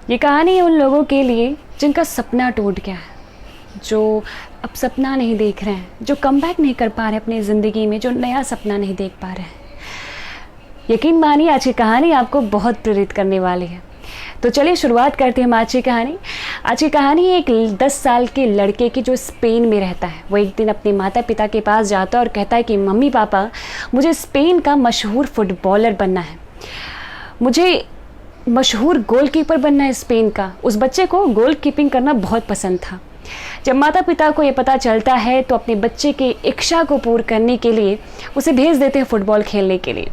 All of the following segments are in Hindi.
ये कहानी है उन लोगों के लिए जिनका सपना टूट गया है, जो अब सपना नहीं देख रहे हैं, जो कमबैक नहीं कर पा रहे अपनी ज़िंदगी में, जो नया सपना नहीं देख पा रहे हैं। यकीन मानिए आज की कहानी आपको बहुत प्रेरित करने वाली है। तो चलिए शुरुआत करते हैं हम आज की कहानी। आज की कहानी है एक 10 साल के लड़के की जो स्पेन में रहता है। वो एक दिन अपने माता पिता के पास जाता है और कहता है कि मम्मी पापा, मुझे स्पेन का मशहूर फुटबॉलर बनना है, मुझे मशहूर गोलकीपर बनना है स्पेन का। उस बच्चे को गोल कीपिंग करना बहुत पसंद था। जब माता पिता को ये पता चलता है तो अपने बच्चे के इच्छा को पूर्ण करने के लिए उसे भेज देते हैं फुटबॉल खेलने के लिए।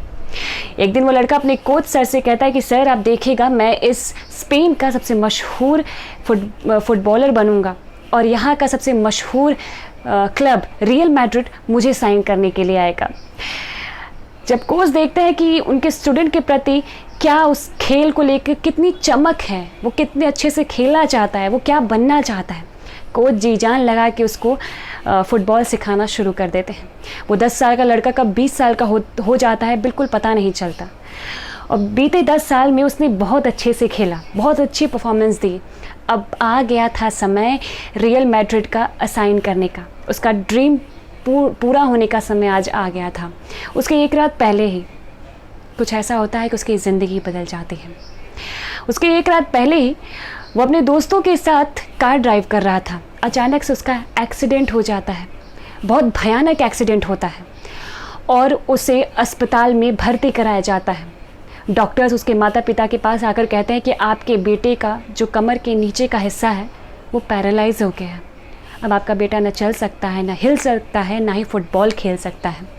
एक दिन वो लड़का अपने कोच सर से कहता है कि सर आप देखिएगा, मैं इस स्पेन का सबसे मशहूर फुटबॉलर बनूंगा और यहाँ का सबसे मशहूर क्लब रियल मैड्रिड मुझे साइन करने के लिए आएगा। जब कोच देखते हैं कि उनके स्टूडेंट के प्रति क्या उस खेल को लेकर कितनी चमक है, वो कितने अच्छे से खेलना चाहता है, वो क्या बनना चाहता है, कोच जी जान लगा के उसको फुटबॉल सिखाना शुरू कर देते हैं। वो 10 साल का लड़का कब 20 साल का हो जाता है बिल्कुल पता नहीं चलता। और बीते 10 साल में उसने बहुत अच्छे से खेला, बहुत अच्छी परफॉर्मेंस दी। अब आ गया था समय रियल मैड्रिड का असाइन करने का। उसका ड्रीम पूरा होने का समय आज आ गया था। उसके एक रात पहले ही कुछ ऐसा होता है कि उसकी ज़िंदगी बदल जाती है। उसके एक रात पहले ही वो अपने दोस्तों के साथ कार ड्राइव कर रहा था। अचानक से उसका एक्सीडेंट हो जाता है, बहुत भयानक एक्सीडेंट होता है और उसे अस्पताल में भर्ती कराया जाता है। डॉक्टर्स उसके माता पिता के पास आकर कहते हैं कि आपके बेटे का जो कमर के नीचे का हिस्सा है वो पैरालाइज हो गया है। अब आपका बेटा न चल सकता है, न हिल सकता है, ना ही फुटबॉल खेल सकता है।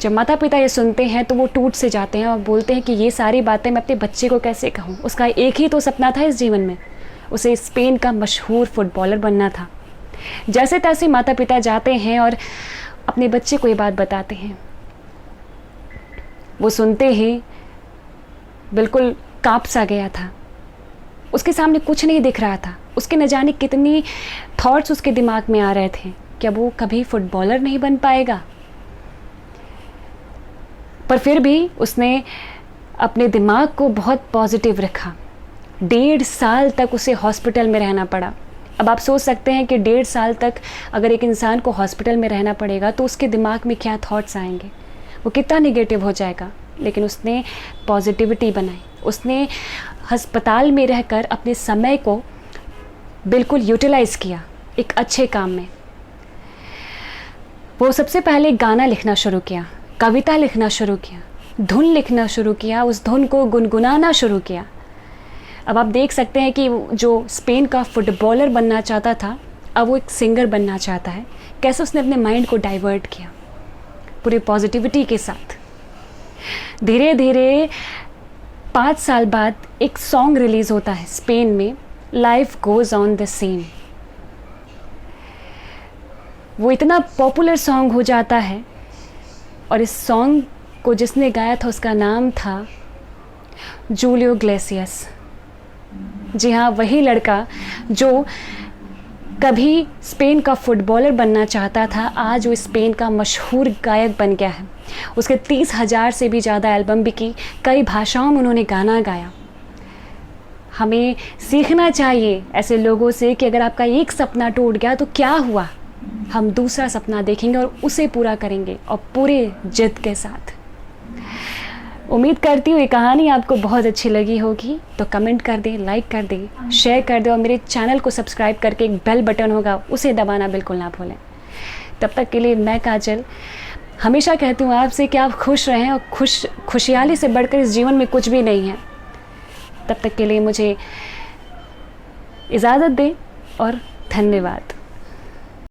जब माता पिता ये सुनते हैं तो वो टूट से जाते हैं और बोलते हैं कि ये सारी बातें मैं अपने बच्चे को कैसे कहूँ। उसका एक ही तो सपना था इस जीवन में, उसे स्पेन का मशहूर फुटबॉलर बनना था। जैसे तैसे माता पिता जाते हैं और अपने बच्चे को ये बात बताते हैं। वो सुनते ही बिल्कुल काँप सा गया था। उसके सामने कुछ नहीं दिख रहा था। उसके न जाने कितनी थॉट्स उसके दिमाग में आ रहे थे कि अब वो कभी फुटबॉलर नहीं बन पाएगा। पर फिर भी उसने अपने दिमाग को बहुत पॉजिटिव रखा। 1.5 साल तक उसे हॉस्पिटल में रहना पड़ा। अब आप सोच सकते हैं कि 1.5 साल तक अगर एक इंसान को हॉस्पिटल में रहना पड़ेगा तो उसके दिमाग में क्या थॉट्स आएंगे, वो कितना निगेटिव हो जाएगा। लेकिन उसने पॉजिटिविटी बनाई। उसने अस्पताल में रहकर अपने समय को बिल्कुल यूटिलाइज़ किया एक अच्छे काम में। वो सबसे पहले गाना लिखना शुरू किया, कविता लिखना शुरू किया, धुन लिखना शुरू किया, उस धुन को गुनगुनाना शुरू किया। अब आप देख सकते हैं कि जो स्पेन का फुटबॉलर बनना चाहता था अब वो एक सिंगर बनना चाहता है। कैसे उसने अपने माइंड को डाइवर्ट किया पूरी पॉजिटिविटी के साथ। धीरे धीरे 5 साल बाद एक सॉन्ग रिलीज़ होता है स्पेन में, life goes on the same. वो इतना पॉपुलर सॉन्ग हो जाता है और इस सॉन्ग को जिसने गाया था उसका नाम था जूलियो ग्लेसियस। जी हाँ, वही लड़का जो कभी स्पेन का फुटबॉलर बनना चाहता था, आज वो स्पेन का मशहूर गायक बन गया है। उसके 30,000 से भी ज़्यादा एल्बम बिकी, कई भाषाओं में उन्होंने गाना गाया। हमें सीखना चाहिए ऐसे लोगों से कि अगर आपका एक सपना टूट गया तो क्या हुआ, हम दूसरा सपना देखेंगे और उसे पूरा करेंगे और पूरे जिद के साथ। उम्मीद करती हूँ ये कहानी आपको बहुत अच्छी लगी होगी। तो कमेंट कर दें, लाइक कर दें, शेयर कर दें और मेरे चैनल को सब्सक्राइब करके एक बेल बटन होगा उसे दबाना बिल्कुल ना भूलें। तब तक के लिए मैं काजल हमेशा कहती हूँ आपसे कि आप खुश रहें और खुशहाली से बढ़कर इस जीवन में कुछ भी नहीं है। तब तक के लिए मुझे इजाज़त दें और धन्यवाद।